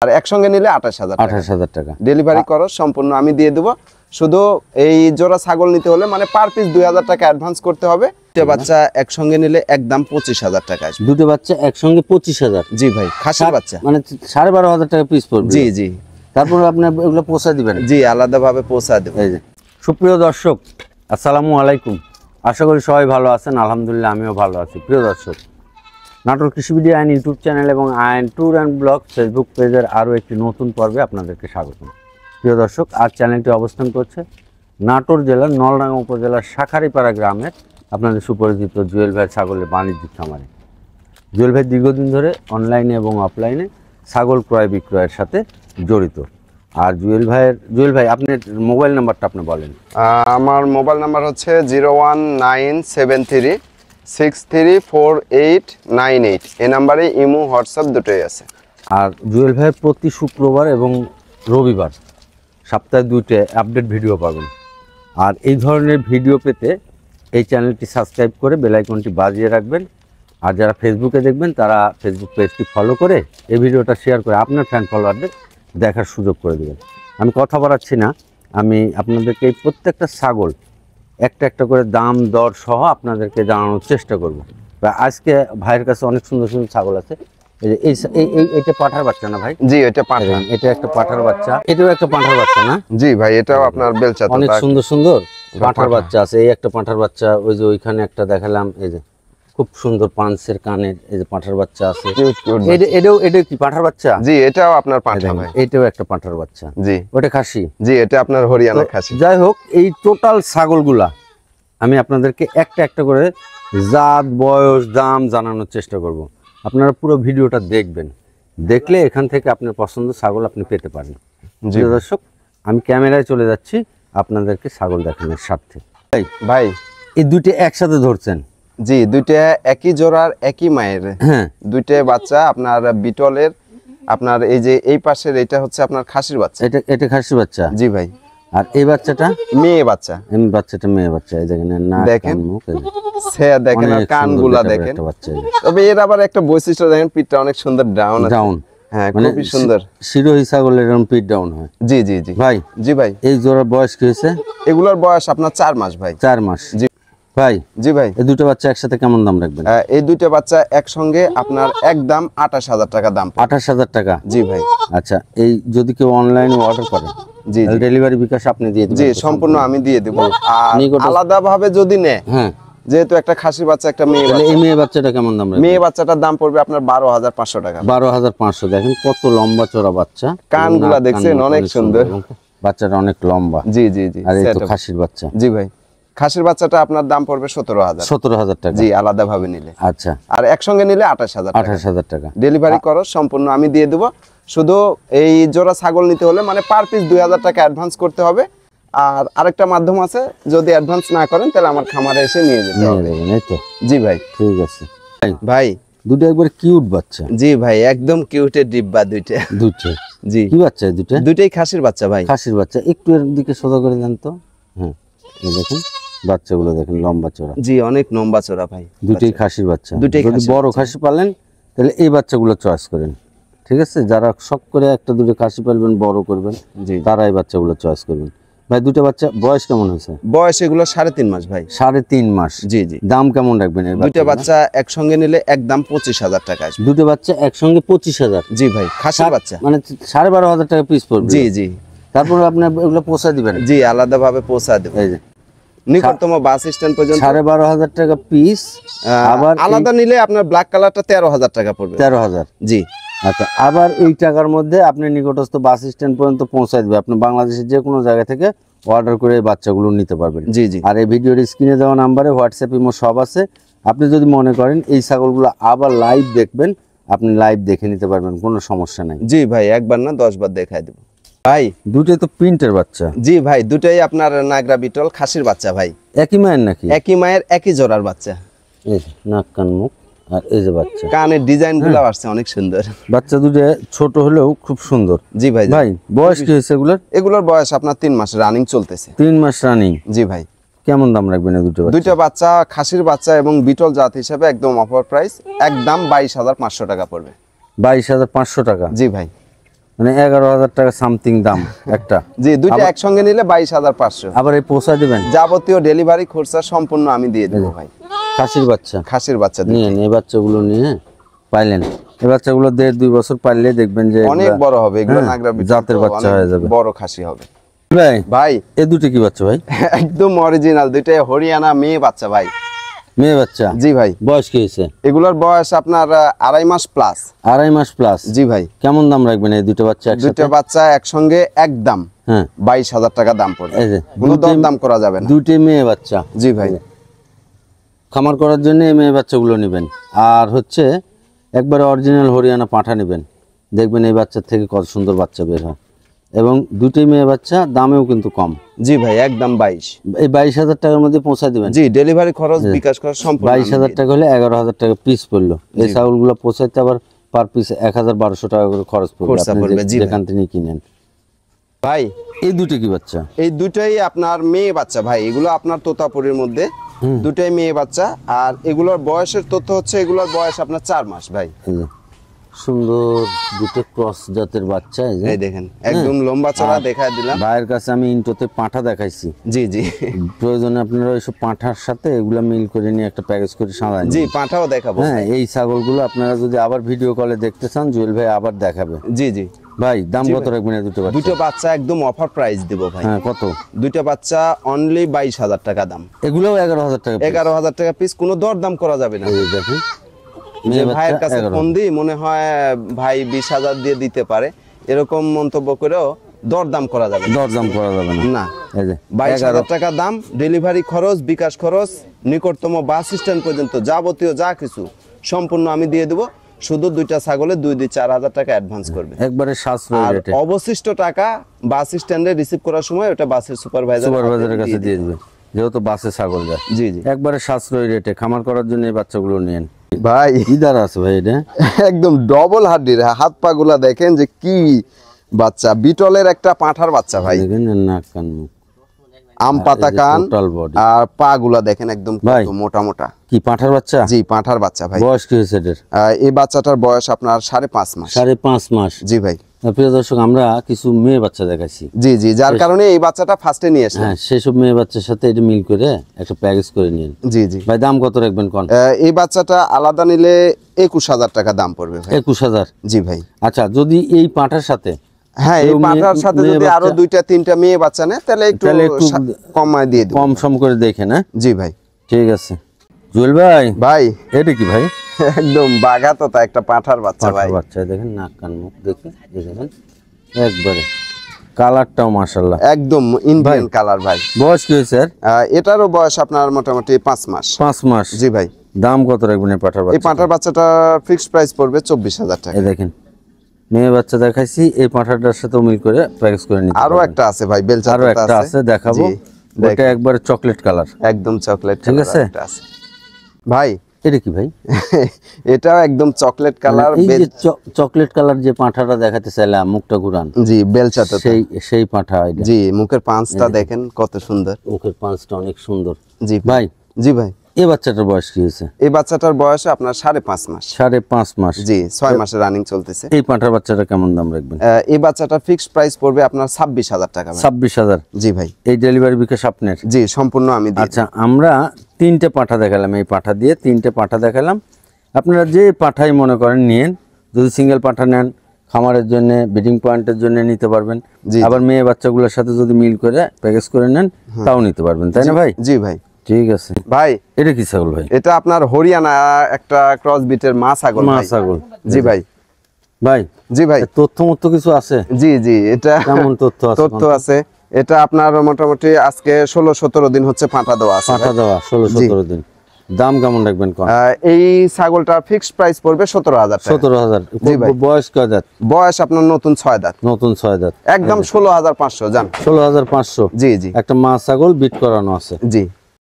আর একসঙ্গে নিলে 28,000 টাকা ডেলিভারি খরচ সম্পূর্ণ আমি দিয়ে দেব। শুধু এই জোড়া ছাগল নিতে হলে মানে পার পিস 2000 টাকা অ্যাডভান্স করতে হবে। দুটো বাচ্চা একসঙ্গে নিলে একদম 25,000 টাকা আসবে। দুটো বাচ্চা একসঙ্গে 25,000? জি ভাই, খাসির বাচ্চা মানে 12,500 টাকা পিস পড়বে। জি জি। তারপর আপনি এগুলো পৌঁছা দিবেন? জি, আলাদাভাবে পৌঁছা দেব। এই যে সুপ্রিয় দর্শক, আসসালামু আলাইকুম। আশা করি সবাই ভালো আছেন। আলহামদুলিল্লাহ আমিও ভালো আছি। প্রিয় দর্শক, নাটোর কৃষি ভিডিও আইন ইউটিউব চ্যানেল এবং আইন ট্যুর অ্যান্ড ব্লগ ফেসবুক পেজের আরও একটি নতুন পর্বে আপনাদেরকে স্বাগত। প্রিয় দর্শক, আজ চ্যানেলটি অবস্থান করছে নাটোর জেলার নলডাঙ্গা উপজেলার শাখারিপাড়া গ্রামের আপনাদের সুপরিচিত জুয়েল ভাই ছাগলের বাণিজ্যিক খামারে। জুয়েল ভাই দীর্ঘদিন ধরে অনলাইনে এবং অফলাইনে ছাগল ক্রয় বিক্রয়ের সাথে জড়িত। আর জুয়েল ভাই আপনার মোবাইল নাম্বারটা আপনি বলেন। আমার মোবাইল নাম্বার হচ্ছে 01973634898। এই নাম্বারে ইমো হোয়াটসঅ্যাপ দুটোই আছে। আর জুয়েল ভাই প্রতি শুক্রবার এবং রবিবার সপ্তাহে 2টে আপডেট ভিডিও পাবেন। আর এই ধরনের ভিডিও পেতে এই চ্যানেলটি সাবস্ক্রাইব করে বেল আইকনটি বাজিয়ে রাখবেন। আর যারা ফেসবুকে দেখবেন তারা ফেসবুক পেজটি ফলো করে এই ভিডিওটা শেয়ার করে আপনার ফ্যান ফলোয়ারদের দেখার সুযোগ করে দেবেন। আমি কথা বাড়াচ্ছি না, আমি আপনাদেরকে এই প্রত্যেকটা ছাগল একটা একটা করে দাম দর সহ আপনাদেরকে জানানোর চেষ্টা করব। আজকে ভাইয়ের কাছে অনেক সুন্দর সুন্দর ছাগল আছে। এটা পাঠার বাচ্চা না ভাই? জি, এটা পাঠা। এটা একটা পাঠার বাচ্চা, এটাও একটা পাঠার বাচ্চা না? জি ভাই, এটাও আপনার বেলচা। অনেক সুন্দর সুন্দর পাঠার বাচ্চা আছে। এই একটা পাঠার বাচ্চা, ওই যে ওইখানে একটা দেখালাম, এই যে খুব সুন্দর পাঁচের কানের এই যে পাঠার বাচ্চা আছে। এটা কি পাঠার বাচ্চা? জি, এটাও আপনার পাঠা ভাই। এটাও একটা পাঠার বাচ্চা। জি, ওটা খাসি? জি, এটা আপনার হরিয়ানা খাসি। যাই হোক, এই টোটাল ছাগলগুলা আমি আপনাদেরকে একটা একটা করে জাত, বয়স, দাম জানানোর চেষ্টা করব। আপনারা পুরো ভিডিওটা দেখবেন, দেখলে এখান থেকে আপনার পছন্দ ছাগল আপনি পেতে পারেন। জি দর্শক, আমি ক্যামেরায় চলে যাচ্ছি আপনাদেরকে ছাগল দেখানোর স্বার্থে। ভাই এই দুটো একসাথে ধরছেন? জি, দুইটা একই জোড়ার একই মায়ের। হ্যাঁ, দুইটা বাচ্চা আপনার বিটলের। আপনার এই যে এই পাশের এটা হচ্ছে আপনার খাসির বাচ্চা। এটা খাসির বাচ্চা? জি ভাই। আর এই বাচ্চাটা মেয়ে বাচ্চা। বাচ্চাটা মেয়ে বাচ্চা। এই দেখেন না, দেখেন দেখেন কানগুলা দেখেন। তবে এর আবার একটা বৈশিষ্ট্য দেখেন, পিঠটা অনেক সুন্দর ডাউন। হ্যাঁ, খুবই সুন্দর। শিরোহী ছাগলের এরকম পিঠ ডাউন হয়। জি জি জি ভাই। জি ভাই, এই জোড়ার বয়স কি হয়েছে? এগুলোর বয়স আপনার 4 মাস ভাই। 4 মাস? জি ভাই। জি ভাই, এই দুটো বাচ্চা একসাথে কেমন দাম রাখবেন? এই দুইটা বাচ্চা একসঙ্গে আপনার একদম 28,000 টাকা দাম। 28,000 টাকা? জি ভাই। আচ্ছা, এই যদি কেউ অনলাইনে অর্ডার করে, জি ডেলিভারি বিকাশ আপনি দিয়ে দিবেন? জি, সম্পূর্ণ আমি দিয়ে দেব। আর আলাদা ভাবে যদি নেয়, হ্যাঁ, যেহেতু একটা খাসির বাচ্চা একটা মেয়ে বাচ্চা, এই মেয়ে বাচ্চাটা কেমন দাম রাখবেন? মেয়ে বাচ্চাটার দাম পড়বে আপনার 12,500 টাকা। 12,500। দেখেন কত লম্বা চওড়া বাচ্চা, কানগুলা দেখছেন অনেক সুন্দর, বাচ্চাটা অনেক লম্বা। জি জি জি। আর এই তো খাসির বাচ্চা? জি ভাই, খাসির বাচ্চাটা আপনার দাম পড়বে 17,000 টাকা। জি, আলাদা ভাবে নিলে। আচ্ছা। আর একসঙ্গে নিলে 28,000 টাকা ডেলিভারি খরচ সম্পূর্ণ আমি দিয়ে দেব। শুধু এই জোড়া ছাগল নিতে হলে মানে পার পিস 2000 টাকা অ্যাডভান্স করতে হবে। আর আরেকটা মাধ্যম আছে, যদি অ্যাডভান্স না করেন তাহলে আমার খামারে এসে নিয়ে যেতে হবে। এই তো? জি ভাই। ঠিক আছে ভাই। দুটো একবার কিউট বাচ্চা। জি ভাই, একদম কিউটের ডিব্বা দুইটা। জি। কি বাচ্চা দুটো? দুইটাই খাসির বাচ্চা ভাই। খাসির বাচ্চা। একটু এর দিকে সোজা করে দেন তো। হ্যাঁ, এই দেখেন বাচ্চাগুলো দেখেন লম্বা চওড়া। জি, অনেক লম্বা চওড়া ভাই। দুটোই খাসির বাচ্চা। যদি বড় খাসি পালেন তাহলে এই বাচ্চাগুলো চয়েস করেন, ঠিক আছে? যারা শখ করে একটা দুটো খাসি পালবেন, বড় করবেন, তারা এই বাচ্চাগুলো চয়েস করবেন। ভাই, দুটো বাচ্চা বয়স কেমন হয়েছে? বয়স এগুলো 3.5 মাস ভাই। 3.5 মাস? জি জি। দাম কেমন রাখবেন? দুটো বাচ্চা একসঙ্গে নিলে একদম 25,000 টাকা আসবে। দুটো বাচ্চা একসঙ্গে 25,000? জি ভাই, খাসির বাচ্চা। মানে 12,500 টাকা পিস পড়বে? জি জি। তারপর আপনি এগুলো পৌঁছা দিবেন? জি, আলাদা ভাবে পৌঁছা দেব। এই যে নিকটতম বাস স্ট্যান্ড পর্যন্ত 12,500 টাকা পিস। আবার আলাদা নিলে আপনার ব্ল্যাক কালারটা 13,000 টাকা পড়বে। 13,000? জি। আচ্ছা, আবার এই টাকার মধ্যে আপনি নিকটস্থ বাস স্ট্যান্ড পর্যন্ত পৌঁছায় দিবে। আপনি বাংলাদেশের যে কোনো জায়গা থেকে অর্ডার করে এই বাচ্চাগুলো নিতে পারবেন। জি জি। আর এই ভিডিওর স্ক্রিনে দেওয়া নাম্বারে হোয়াটসঅ্যাপ, ইমো সব আছে। আপনি যদি মনে করেন এই ছাগলগুলো আবার লাইভ দেখবেন, আপনি লাইভ দেখে নিতে পারবেন, কোনো সমস্যা নাই। জি ভাই, একবার না 10 বার দেখাই দেব ভাই। দুটোই তো প্রিন্টের বাচ্চা? জি ভাই, দুটোই আপনার নাগরা বিটল খাসির বাচ্চা ভাই। একই মায়ের নাকি? একই মায়ের একই জোড়ার বাচ্চা। এই নাক কান মুখ আর এই যে বাচ্চা, কানের ডিজাইনগুলো আসছে অনেক সুন্দর। বাচ্চা দুটো ছোট হলেও খুব সুন্দর। জি ভাই। ভাই, বয়স কি হয়েছে এগুলোর? এগুলোর বয়স আপনার 3 মাস রানিং চলতেছে। 3 মাস রানিং? জি ভাই। কেমন দাম রাখবেন এই দুটো? দুইটা বাচ্চা খাসির বাচ্চা এবং বিটল জাত হিসেবে একদম অফার প্রাইস, একদম 22,500 টাকা পড়বে। 22,500 টাকা? জি ভাই। মানে 11,000 টাকা সামথিং দাম একটা। জি, দুইটা একসঙ্গে নিলে 22,500। আবার এই পোষা দিবেন? যাবতীয় ডেলিভারি খরচা সম্পূর্ণ আমি দিয়ে দেবো ভাই। খাসির বাচ্চা, খাসির বাচ্চা নিয়ে এই বাচ্চাগুলো নিয়ে পাইলেন, এই বাচ্চাগুলো 1.5-2 বছর পাইলে দেখবেন যে অনেক বড় হবে, এগুলো নাগরা বিটল জাতের বাচ্চা হয়ে যাবে, বড় খাসি হবে। ভাই ভাই এই দুটো কি বাচ্চা ভাই? একদম অরিজিনাল, দুইটাই হরিয়ানা মেয়ে বাচ্চা ভাই। মেয়ে বাচ্চা? জি ভাই। বয়স কি হয়েছে এগুলোর বয়স আপনার 2.5 মাস প্লাস। 2.5 মাস প্লাস? জি ভাই। কেমন দাম রাখবেন এই দুটো বাচ্চা একসাথে? দুটো বাচ্চা একসঙ্গে একদম 22,000 টাকা দাম পড়বে। এই যে কোনো দাম করা যাবে না। দুটো মেয়ে বাচ্চা? জি ভাই। খামার করার জন্য এই মেয়ে বাচ্চাগুলো নেবেন, আর হচ্ছে একবারে অরিজিনাল হরিয়ানা পাঁঠা নেবেন, দেখবেন এই বাচ্চার থেকে কত সুন্দর বাচ্চা বের হয়। এবং দুটি মেয়ে বাচ্চা, দামেও কিন্তু কম। জি ভাই, একদম 22। এই 22,000 টাকার মধ্যে পৌঁছা দিবেন? জি, ডেলিভারি খরচ বিকাশ খরচ সম্পূর্ণ। 22,000 টাকা হলে 11,000 টাকা পিস পড়লো। এই ছাগলগুলো পৌঁছাইতে আবার পার পিস 1,1200 টাকা করে খরচ পড়বে আপনি যেখান থেকে কিনেন। ভাই এই দুটো কি বাচ্চা? এই দুটাই আপনার মেয়ে বাচ্চা ভাই। এগুলো আপনার তোতাপুরির মধ্যে দুটাই মেয়ে বাচ্চা। আর এগুলোর বয়সের তথ্য হচ্ছে, এগুলোর বয়স আপনার 4 মাস ভাই। সুন্দর দুটো ক্রস জাতের বাচ্চা। এই দেখেন একদম লম্বা চড়া দেখায় দিলাম। ভাইয়ের কাছে আমি ইন্টোতে পাঁঠা দেখাইছি। জি জি, প্রয়োজনে আপনারা ওইসব পাঁঠার সাথে এগুলা মিল করে নিয়ে একটা প্যাকেজ করে সাজান। জি, পাঁঠাও দেখাবো। হ্যাঁ, এই ছাগলগুলো আপনারা যদি আবার ভিডিও কলে দেখতে চান, জুয়েল ভাই আবার দেখাবে। জি জি ভাই, দাম কত রাখবেন এই দুটো বাচ্চা? দুটো বাচ্চা একদম অফার প্রাইস দেব ভাই। হ্যাঁ, কত? দুটো বাচ্চা অনলি 22,000 টাকা দাম। এগুলোও 11,000 টাকা? 11,000 টাকা পিস, কোনো দর দাম করা যাবে না। এই দেখেন যে ভাইয়ের কাছে ফোন দিই মনে হয় ভাই 20,000 দিয়ে দিতে পারে, এরকম মন্তব্য করেও দরদাম করা যাবে দরদাম করা যাবে না। এই যে 22,000 টাকা দাম, ডেলিভারি খরচ, বিকাশ খরচ, নিকটতম বাস স্ট্যান্ড পর্যন্ত যাবতীয় যা কিছু সম্পূর্ণ আমি দিয়ে দেবো। শুধু দুইটা ছাগলে 2-4,000 টাকা অ্যাডভান্স করবে, একবারে সাশ্রয়ী আর রেটে। অবশিষ্ট টাকা বাস স্ট্যান্ডে রিসিভ করার সময় ওটা বাসের সুপারভাইজারের কাছে দিয়ে দিবে, যেহেতু বাসে ছাগল যায়। জি জি, একবারে সাশ্রয়ী রেটে খামার করার জন্য এই বাচ্চাগুলো নেন ভাই। ইদার আছে ভাই, এটা একদম ডবল হাড্ডির, হাত পা গুলা দেখেন যে কি বাচ্চা, বিটলের একটা পাঁঠার বাচ্চা ভাই। দেখেন নাক কান মুখ, আম পাতা কান, আর পা গুলা দেখেন একদম মোটা মোটা। কি পাঁঠার বাচ্চা? জি, পাঁঠার বাচ্চা ভাই। বয়স কি হয়েছে এটার? এই বাচ্চাটার বয়স আপনার 5.5 মাস। 5.5 মাস? জি ভাই। প্রিয় দর্শক, আমরা কিছু মেয়ে বাচ্চা দেখাচ্ছি। জি জি, যার কারণে এই বাচ্চাটা ফার্স্টে নিয়ে আসলাম। হ্যাঁ, সেসব মেয়ে বাচ্চার সাথে এটা মিল করে একটা প্যাকেজ করে নিন। জি জি ভাই, দাম কত রাখবেন কোন? এই বাচ্চাটা আলাদা নিলে 21,000 টাকা দাম পড়বে ভাই। 21,000? জি ভাই। আচ্ছা, যদি এই পাঁঠার সাথে, হ্যাঁ, এই পাঁঠার সাথে যদি আরো 2-3টা মেয়ে বাচ্চা নেয় তাহলে একটু কমায় দিয়ে দেব, কম সম করে দেখে না? জি ভাই। ঠিক আছে জুয়েল ভাই। ভাই এটা কি ভাই? একদম বাঘাতোতা একটা পাঁঠার বাচ্চা ভাই। বাচ্চা দেখেন, নাক কান মুখ দেখে দেখেন, একবারে কালারটাও মাশাআল্লাহ একদম ইন্ডিয়ান কালার ভাই। বয়স কি হয়েছে স্যার? এটারও বয়স আপনার মোটামুটি 5 মাস। 5 মাস? জি ভাই। দাম কত রাখবেন এই পাঁঠার বাচ্চা? এই পাঁঠার বাচ্চাটা ফিক্সড প্রাইস পড়বে 24,000 টাকা। এই দেখেন মেয়ে বাচ্চা দেখাইছি, এই পাঁঠাটার সাথে মিল করে প্যাকেজ করে নিতে। আরো একটা আছে ভাই, বেলচা আরো একটা আছে, দেখাবো। এটা একবারে চকলেট কালার, একদম চকলেট। ঠিক আছে ভাই। এটা কি ভাই? এটাও একদম চকলেট কালার। এই যে চকলেট কালার যে পাঁঠাটা দেখাতে চাইলাম, মুখটা ঘুরান। জি, বেলচাটা সেই পাঁঠা এটা। জি, মুখের পাঁচটা দেখেন কত সুন্দর, মুখের পাঁচটা অনেক সুন্দর। জি ভাই। জি ভাই। এই বাচ্চাটার বয়স কি হয়েছে? এই বাচ্চাটার বয়স আপনার 5.5 মাস। 5.5 মাস? জি, 6 মাসের রানিং চলতেছে। এই পাঁঠার বাচ্চাটা কেমন দাম রাখবেন? এই বাচ্চাটার ফিক্সড প্রাইস পড়বে আপনার 26,000 টাকা। 26,000? জি ভাই। এই ডেলিভারি বিকাশ আপনার? জি, সম্পূর্ণ আমি দিই। আচ্ছা, আমরা 3টে পাঁঠা দেখালাম, এই পাঁঠা দিয়ে 3টে পাঁঠা দেখালাম। আপনারা যে পাঁঠাই মনে করেন নিন, যদি সিঙ্গেল পাঁঠা নেন খামারের জন্য, ব্রিডিং পয়েন্টের জন্য নিতে পারবেন। আবার মেয়ে বাচ্চাগুলোর সাথে যদি মিল করে প্যাকেজ করে নেন তাও নিতে পারবেন, তাই না ভাই? জি ভাই। ঠিক আছে ভাই। এটা কি ছাগল ভাই? এটা আপনার হরিয়ানা একটা ক্রস বিটের মা ছাগল। মা ছাগল? জি ভাই। ভাই। জি ভাই। তথ্য মত কিছু আছে? জি জি, এটা কেমন তথ্য আছে? তথ্য আছে। এটা আপনার মোটামুটি আজকে 16-17 দিন হচ্ছে পাঁঠা দেওয়া আছে। পাঁঠা দেওয়া 16-17 দিন। দাম কেমন রাখবেন কোন? এই ছাগলটার ফিক্সড প্রাইস পড়বে 17,000 টাকা। 17,000? জি ভাই। বয়স কয় দাঁত? বয়স আপনার নতুন 6 দাঁত। নতুন 6 দাঁত। একদম 16,500 জান। 16,500? জি জি। একটা মা ছাগল বিট করানো আছে। জি।